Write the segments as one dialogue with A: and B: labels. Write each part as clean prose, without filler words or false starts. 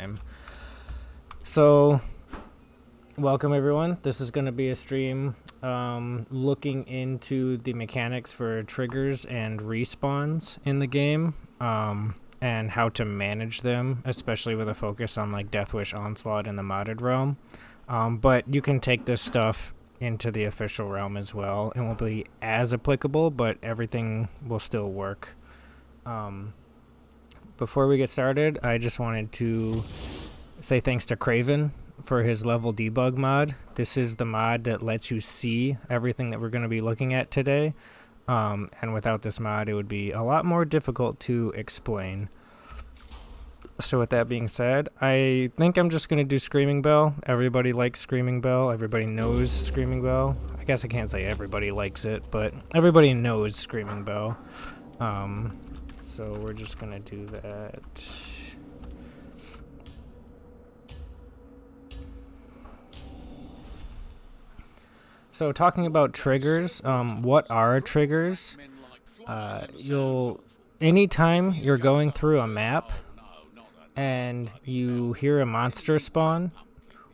A: time. So, welcome everyone. This is going to be a stream looking into the mechanics for triggers and respawns in the game, and how to manage them, especially with a focus on like Deathwish Onslaught in the modded realm. But you can take this stuff into the official realm as well. It won't be as applicable, but everything will still work. Before we get started, I just wanted to say thanks to Craven for his level debug mod. This is the mod that lets you see everything that we're going to be looking at today. And without this mod, it would be a lot more difficult to explain. So with that being said, I think I'm just going to do Screaming Bell. Everybody likes Screaming Bell. Everybody knows Screaming Bell. I guess I can't say everybody likes it, but everybody knows Screaming Bell. So we're just going to do that. So talking about triggers, what are triggers? Anytime you're going through a map and you hear a monster spawn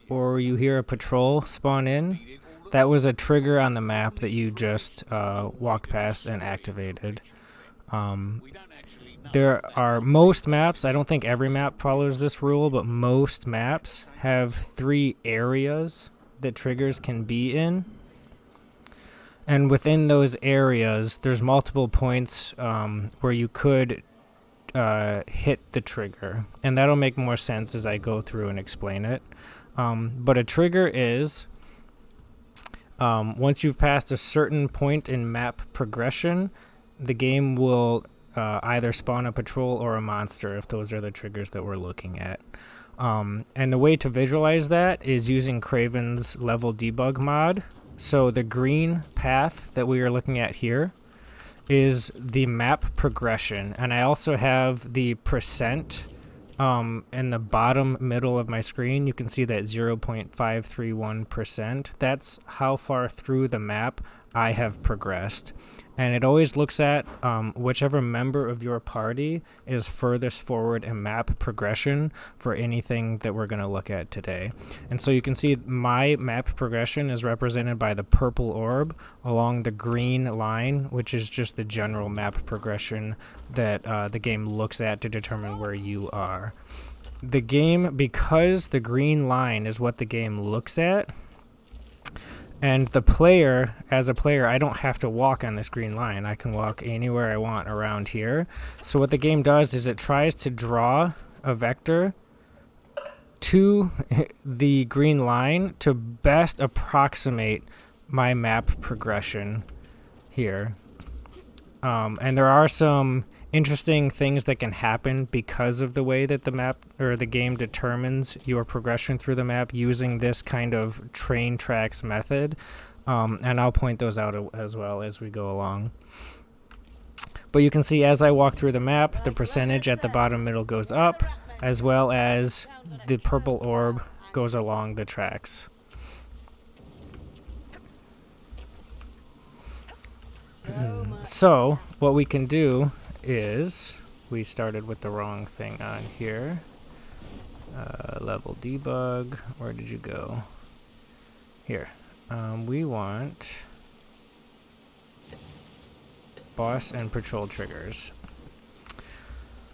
A: or you hear a patrol spawn in, that was a trigger on the map that you just walked past and activated. There are most maps, I don't think every map follows this rule, but most maps have 3 areas that triggers can be in. And within those areas, there's multiple points where you could hit the trigger. And that'll make more sense as I go through and explain it. But a trigger is, once you've passed a certain point in map progression, the game will either spawn a patrol or a monster if those are the triggers that we're looking at. And the way to visualize that is using Craven's level debug mod. So the green path that we are looking at here is the map progression. And I also have the percent in the bottom middle of my screen. You can see that 0.531%. That's how far through the map I have progressed. And it always looks at whichever member of your party is furthest forward in map progression for anything that we're going to look at today. And so you can see my map progression is represented by the purple orb along the green line, which is just the general map progression that the game looks at to determine where you are. The game, because the green line is what the game looks at, and the player, as a player, I don't have to walk on this green line. I can walk anywhere I want around here. So what the game does is it tries to draw a vector to the green line to best approximate my map progression here. And there are some interesting things that can happen because of the way that the map or the game determines your progression through the map using this kind of train tracks method. And I'll point those out as well as we go along. But you can see as I walk through the map, the percentage at the bottom middle goes up, as well as the purple orb goes along the tracks. So what we can do is, we started with the wrong thing on here. Level debug, where did you go? Here. We want boss and patrol triggers.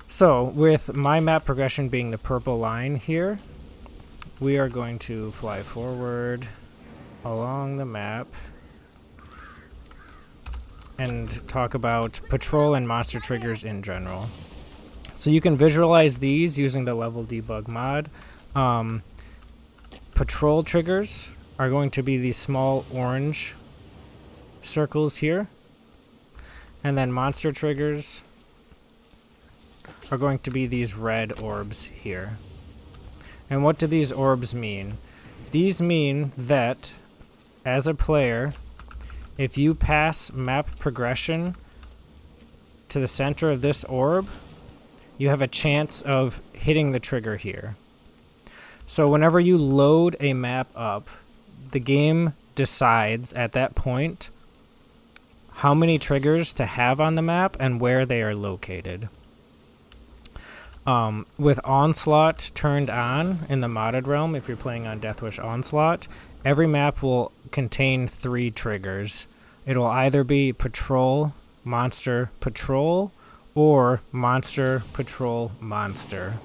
A: So with my map progression being the purple line here, we are going to fly forward along the map and talk about patrol and monster triggers in general. So you can visualize these using the level debug mod. Patrol triggers are going to be these small orange circles here. And then monster triggers are going to be these red orbs here. And what do these orbs mean? These mean that, as a player, if you pass map progression to the center of this orb, you have a chance of hitting the trigger here. So whenever you load a map up, the game decides at that point how many triggers to have on the map and where they are located. With Onslaught turned on in the modded realm, if you're playing on Deathwish Onslaught, every map will contain 3 triggers. It'll either be Patrol, Monster, Patrol, or Monster, Patrol, Monster.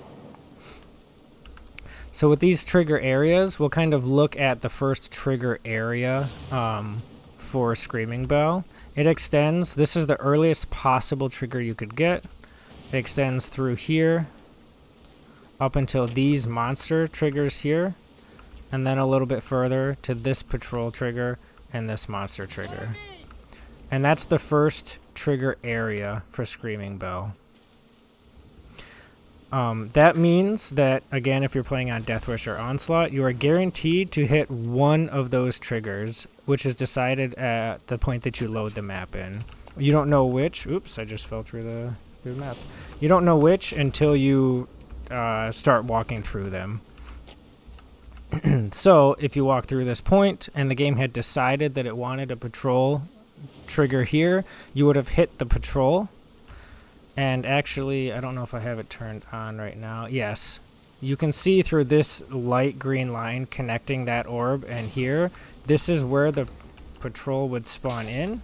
A: So with these trigger areas, we'll kind of look at the first trigger area for Screaming Bell. It extends, this is the earliest possible trigger you could get. It extends through here, up until these monster triggers here, and then a little bit further to this patrol trigger and this monster trigger. And that's the first trigger area for Screaming Bell. That means that, again, if you're playing on Deathwish or Onslaught, you are guaranteed to hit one of those triggers, which is decided at the point that you load the map in. You don't know which. Oops, I just fell through the map. You don't know which until you start walking through them. So, if you walk through this point and the game had decided that it wanted a patrol trigger here, you would have hit the patrol. And actually, I don't know if I have it turned on right now. Yes. You can see through this light green line connecting that orb and here, this is where the patrol would spawn in.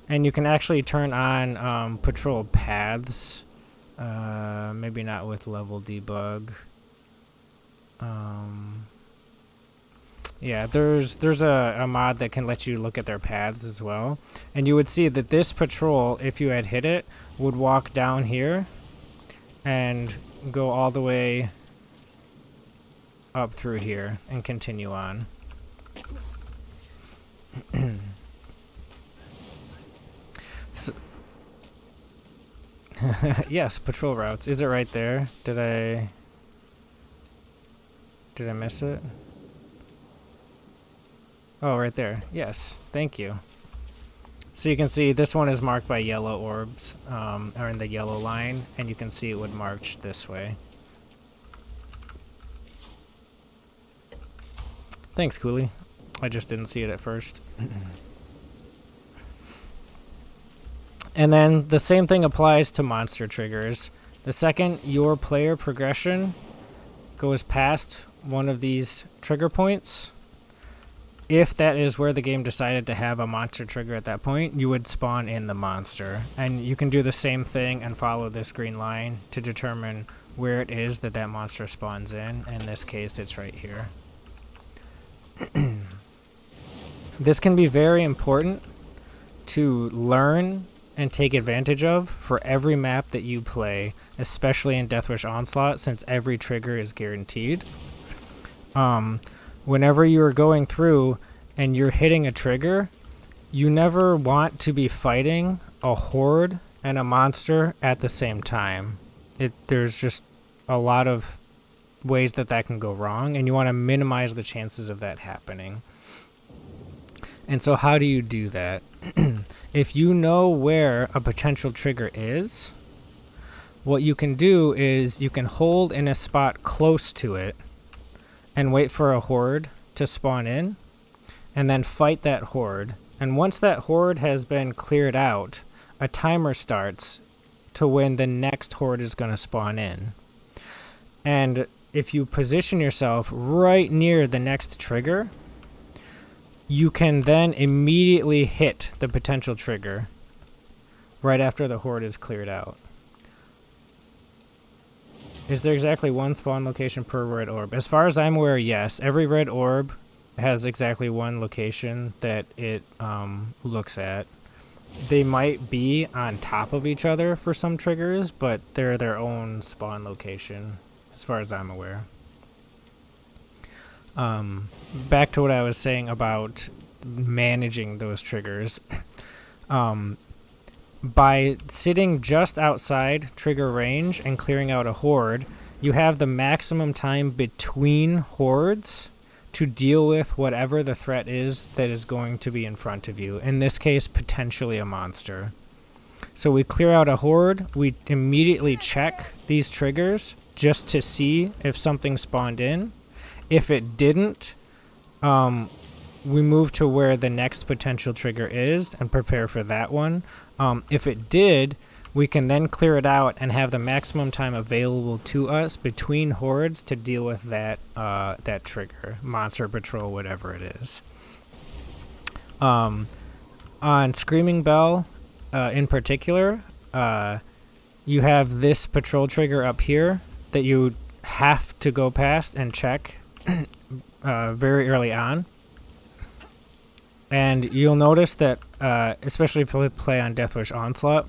A: And you can actually turn on patrol paths. Maybe not with level debug. Yeah, there's a mod that can let you look at their paths as well. And you would see that this patrol, if you had hit it, would walk down here and go all the way up through here and continue on. So, yes, patrol routes. Is it right there? Did I miss it? Oh, right there. Yes. Thank you. So you can see this one is marked by yellow orbs, or in the yellow line, and you can see it would march this way. Thanks, Cooley. I just didn't see it at first. And then the same thing applies to monster triggers. The second your player progression goes past one of these trigger points, if that is where the game decided to have a monster trigger at that point, you would spawn in the monster. And you can do the same thing and follow this green line to determine where it is that that monster spawns in. In this case, it's right here. This can be very important to learn and take advantage of for every map that you play, especially in Deathwish Onslaught, since every trigger is guaranteed. Whenever you're going through and you're hitting a trigger, you never want to be fighting a horde and a monster at the same time. There's just a lot of ways that can go wrong, and you want to minimize the chances of that happening. And so how do you do that? If you know where a potential trigger is, what you can do is you can hold in a spot close to it and wait for a horde to spawn in, and then fight that horde. And once that horde has been cleared out, a timer starts to when the next horde is going to spawn in. And if you position yourself right near the next trigger, you can then immediately hit the potential trigger right after the horde is cleared out. Is there exactly one spawn location per red orb? As far as I'm aware, yes. Every red orb has exactly one location that it looks at. They might be on top of each other for some triggers, but they're their own spawn location, as far as I'm aware. Back to what I was saying about managing those triggers. By sitting just outside trigger range and clearing out a horde, you have the maximum time between hordes to deal with whatever the threat is that is going to be in front of you. In this case, potentially a monster. So we clear out a horde, we immediately check these triggers just to see if something spawned in. If it didn't, we move to where the next potential trigger is and prepare for that one. If it did, we can then clear it out and have the maximum time available to us between hordes to deal with that that trigger, monster patrol, whatever it is. On Screaming Bell, in particular, you have this patrol trigger up here that you have to go past and check very early on. And you'll notice that, especially if you play on Deathwish Onslaught,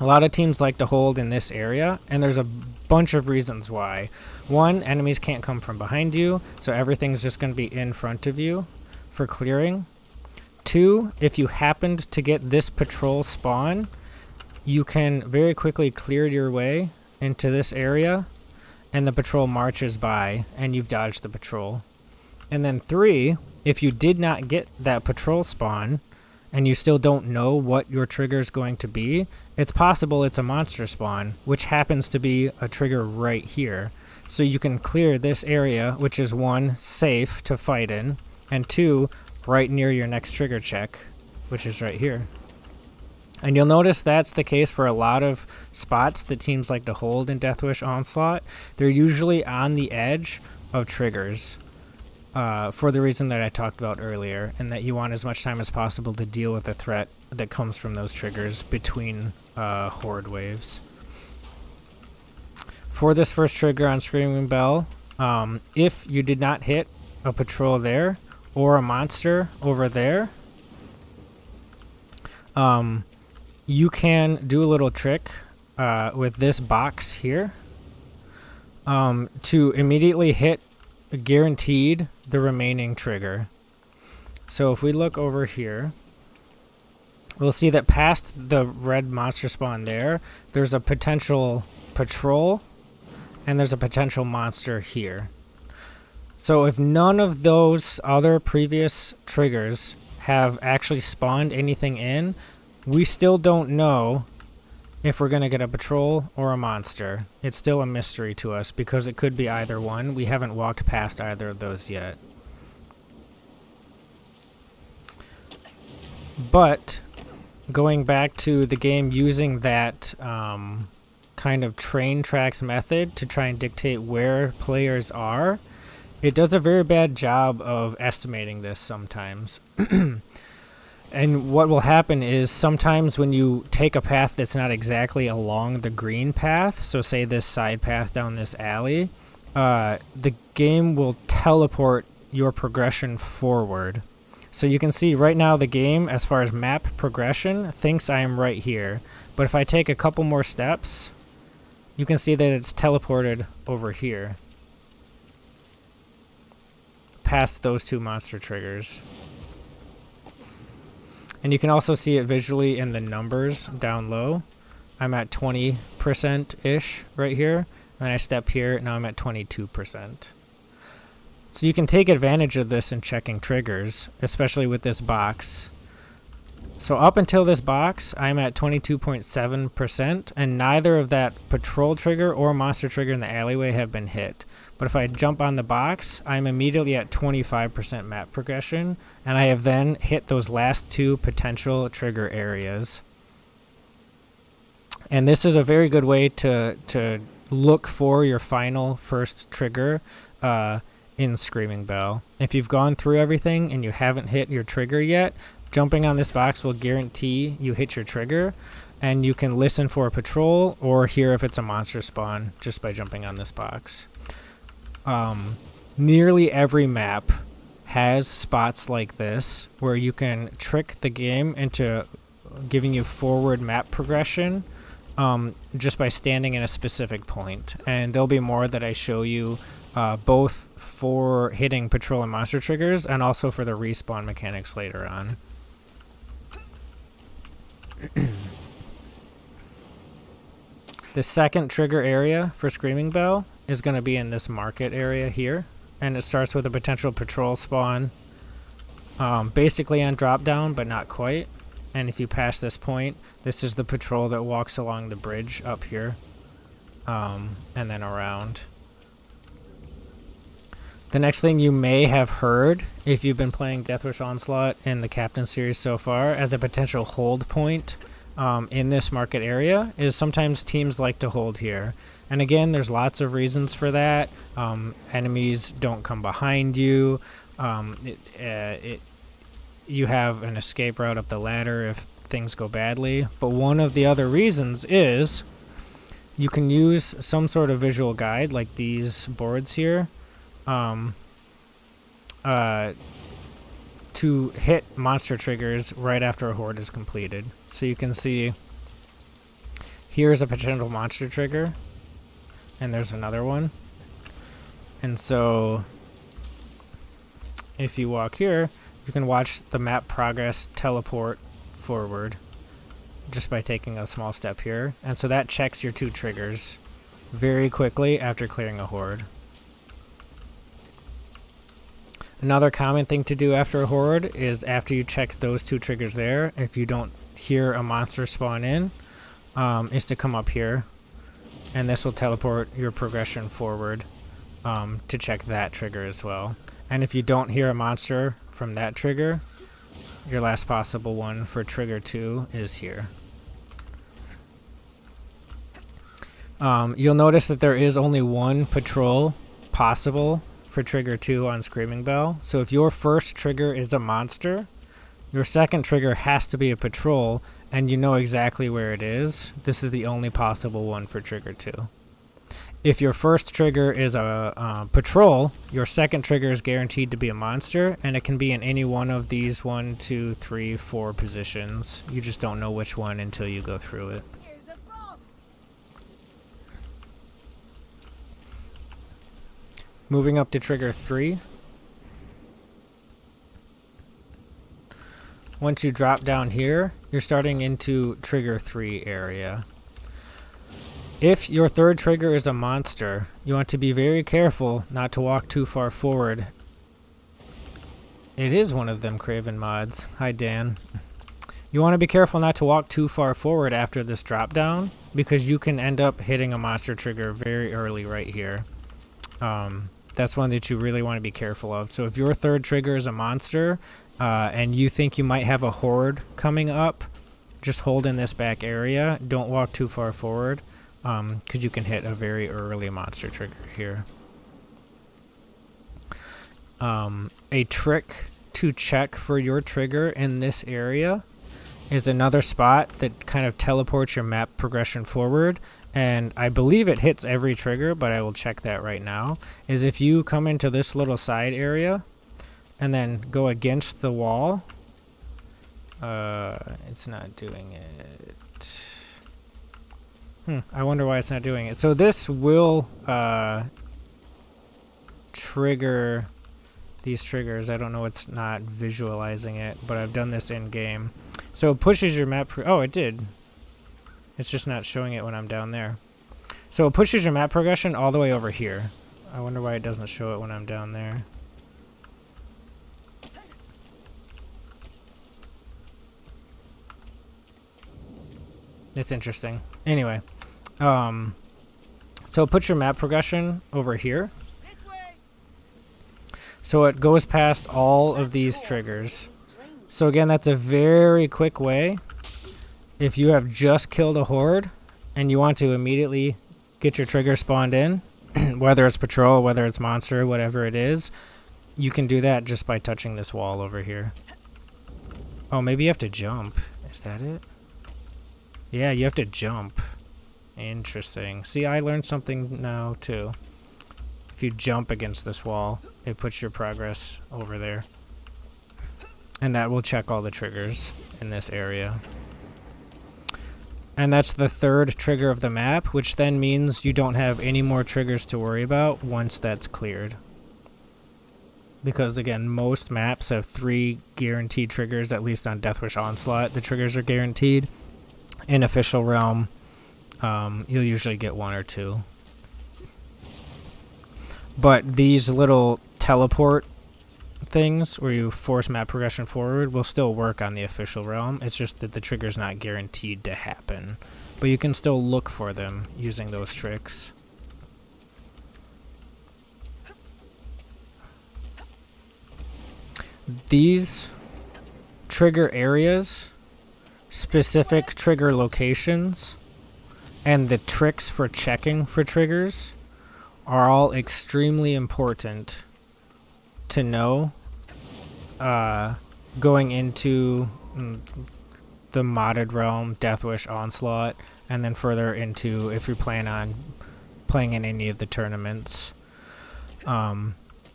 A: a lot of teams like to hold in this area, and there's a bunch of reasons why. One, enemies can't come from behind you, so everything's just going to be in front of you for clearing. Two, if you happened to get this patrol spawn, you can very quickly clear your way into this area, and the patrol marches by, and you've dodged the patrol. And then three, if you did not get that patrol spawn, and you still don't know what your trigger is going to be, it's possible it's a monster spawn, which happens to be a trigger right here. So you can clear this area, which is one, safe to fight in, and two, right near your next trigger check, which is right here. And you'll notice that's the case for a lot of spots that teams like to hold in Deathwish Onslaught. They're usually on the edge of triggers. For the reason that I talked about earlier, and that you want as much time as possible to deal with the threat that comes from those triggers between horde waves. For this first trigger on Screaming Bell, if you did not hit a patrol there, or a monster over there, you can do a little trick with this box here to immediately hit guaranteed the remaining trigger. So if we look over here, we'll see that past the red monster spawn there's a potential patrol and there's a potential monster here. So if none of those other previous triggers have actually spawned anything in, we still don't know if we're going to get a patrol or a monster. It's still a mystery to us because it could be either one. We haven't walked past either of those yet. But going back to the game using that kind of train tracks method to try and dictate where players are, it does a very bad job of estimating this sometimes. And what will happen is sometimes when you take a path that's not exactly along the green path, so say this side path down this alley, the game will teleport your progression forward. So you can see right now the game, as far as map progression, thinks I am right here. But if I take a couple more steps, you can see that it's teleported over here, past those two monster triggers. And you can also see it visually in the numbers down low. I'm at 20%-ish right here. And then I step here, now I'm at 22%. So you can take advantage of this in checking triggers, especially with this box. So up until this box, I'm at 22.7%, and neither of that patrol trigger or monster trigger in the alleyway have been hit. But if I jump on the box, I'm immediately at 25% map progression, and I have then hit those last two potential trigger areas. And this is a very good way to look for your final first trigger in Screaming Bell. If you've gone through everything and you haven't hit your trigger yet, jumping on this box will guarantee you hit your trigger, and you can listen for a patrol or hear if it's a monster spawn just by jumping on this box. Nearly every map has spots like this where you can trick the game into giving you forward map progression just by standing in a specific point. And there'll be more that I show you both for hitting patrol and monster triggers and also for the respawn mechanics later on. The second trigger area for Screaming Bell is going to be in this market area here, and it starts with a potential patrol spawn, basically on drop down, but not quite. And if you pass this point, this is the patrol that walks along the bridge up here, and then around. The next thing you may have heard, if you've been playing Deathwish Onslaught in the Captain series so far, as a potential hold point in this market area is sometimes teams like to hold here. And again, there's lots of reasons for that. Enemies don't come behind you. You have an escape route up the ladder if things go badly. But one of the other reasons is you can use some sort of visual guide like these boards here to hit monster triggers right after a horde is completed. So you can see here's a potential monster trigger, and there's another one. And so if you walk here, you can watch the map progress teleport forward just by taking a small step here. And so that checks your 2 triggers very quickly after clearing a horde. Another common thing to do after a horde is after you check those 2 triggers there, if you don't hear a monster spawn in, is to come up here, and this will teleport your progression forward to check that trigger as well. And if you don't hear a monster from that trigger, your last possible one for trigger 2 is here. You'll notice that there is only one patrol possible for trigger 2 on Screaming Bell. So if your first trigger is a monster, your second trigger has to be a patrol, and you know exactly where it is. This is the only possible one for trigger 2. If your first trigger is a patrol, your second trigger is guaranteed to be a monster, and it can be in any one of these 1, 2, 3, 4 positions. You just don't know which one until you go through it. Moving up to trigger 3. Once you drop down here, you're starting into trigger 3 area. If your third trigger is a monster, you want to be very careful not to walk too far forward. It is one of them Craven mods. Hi, Dan. You want to be careful not to walk too far forward after this drop down, because you can end up hitting a monster trigger very early right here. That's one that you really want to be careful of. So if your third trigger is a monster, and you think you might have a horde coming up, just hold in this back area. Don't walk too far forward, because you can hit a very early monster trigger here. A trick to check for your trigger in this area is another spot that kind of teleports your map progression forward. And I believe it hits every trigger, but I will check that right now, is if you come into this little side area and then go against the wall. It's not doing it. I wonder why it's not doing it. So this will trigger these triggers. I don't know, it's not visualizing it, but I've done this in game. So it pushes your map. Oh, it did. It's just not showing it when I'm down there. So it pushes your map progression all the way over here. I wonder why it doesn't show it when I'm down there. It's interesting. Anyway, so it puts your map progression over here. So it goes past all of these triggers. So again, that's a very quick way. If you have just killed a horde and you want to immediately get your trigger spawned in, whether it's patrol, whether it's monster, whatever it is, you can do that just by touching this wall over here. Oh, maybe you have to jump. Is that it? Yeah, you have to jump. Interesting. See, I learned something now too. If you jump against this wall, it puts your progress over there. And that will check all the triggers in this area. And that's the third trigger of the map, which then means you don't have any more triggers to worry about once that's cleared. Because again, most maps have 3 guaranteed triggers, at least on Deathwish Onslaught. The triggers are guaranteed. In Official Realm, you'll usually get 1 or 2. But these little teleport things where you force map progression forward will still work on the Official Realm. It's just that the trigger's not guaranteed to happen. But you can still look for them using those tricks. These trigger areas specific trigger locations and the tricks for checking for triggers are all extremely important to know going into the modded realm, Deathwish Onslaught, and then further into if you plan on playing in any of the tournaments.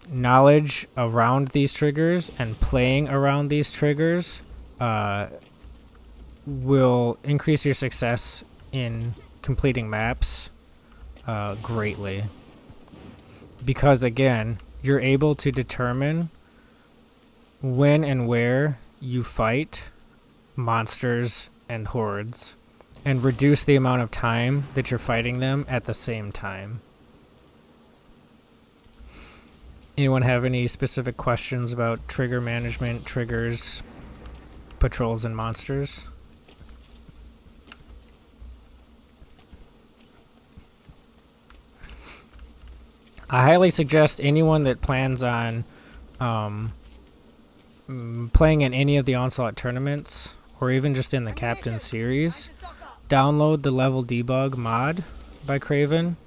A: Knowledge around these triggers and playing around these triggers will increase your success in completing maps greatly. Because again, you're able to determine when and where you fight monsters and hordes and reduce the amount of time that you're fighting them at the same time. Anyone have any specific questions about trigger management, triggers, patrols, and monsters? I highly suggest anyone that plans on playing in any of the Onslaught tournaments, or even just in the Captain series, download the Level Debug mod by Craven.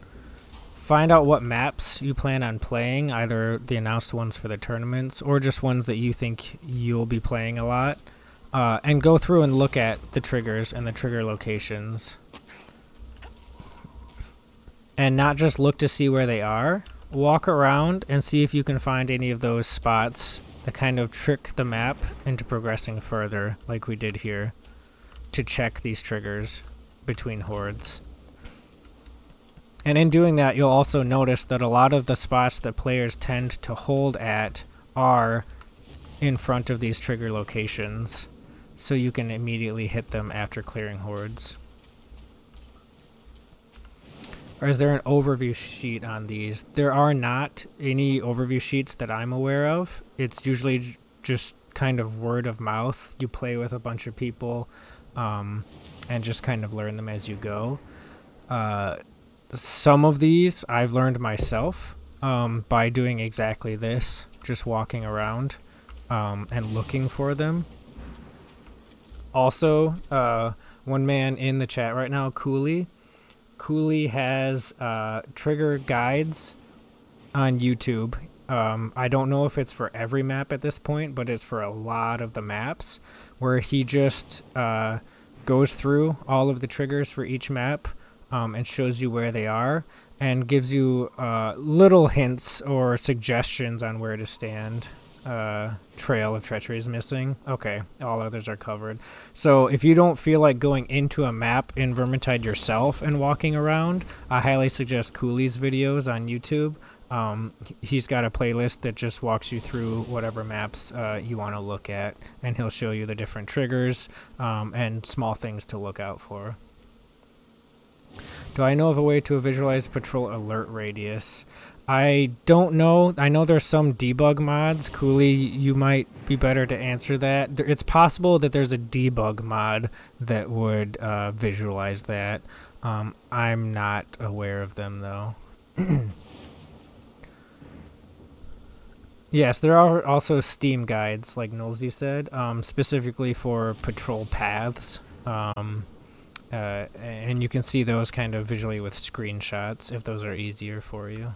A: Find out what maps you plan on playing, either the announced ones for the tournaments or just ones that you think you'll be playing a lot, and go through and look at the triggers and the trigger locations. And not just look to see where they are. Walk around and see if you can find any of those spots that kind of trick the map into progressing further, like we did here, to check these triggers between hordes. And in doing that, you'll also notice that a lot of the spots that players tend to hold at are in front of these trigger locations, so you can immediately hit them after clearing hordes. Or is there an overview sheet on these? There are not any overview sheets that I'm aware of. It's usually just kind of word of mouth. You play with a bunch of people and just kind of learn them as you go. Some of these I've learned myself by doing exactly this, just walking around and looking for them. Also, one man in the chat right now, Cooley has trigger guides on YouTube. I don't know if it's for every map at this point, but it's for a lot of the maps, where he just goes through all of the triggers for each map and shows you where they are and gives you little hints or suggestions on where to stand. Trail of Treachery is missing. Okay, all others are covered. So if you don't feel like going into a map in Vermintide yourself and walking around, I highly suggest Cooley's videos on YouTube. He's got a playlist that just walks you through whatever maps you want to look at, and he'll show you the different triggers and small things to look out for. Do I know of a way to visualize patrol alert radius? I don't know. I know there's some debug mods. Cooley, you might be better to answer that. It's possible that there's a debug mod that would visualize that. I'm not aware of them, though. Yes, there are also Steam guides, like Nolsey said, specifically for patrol paths. And you can see those kind of visually with screenshots if those are easier for you.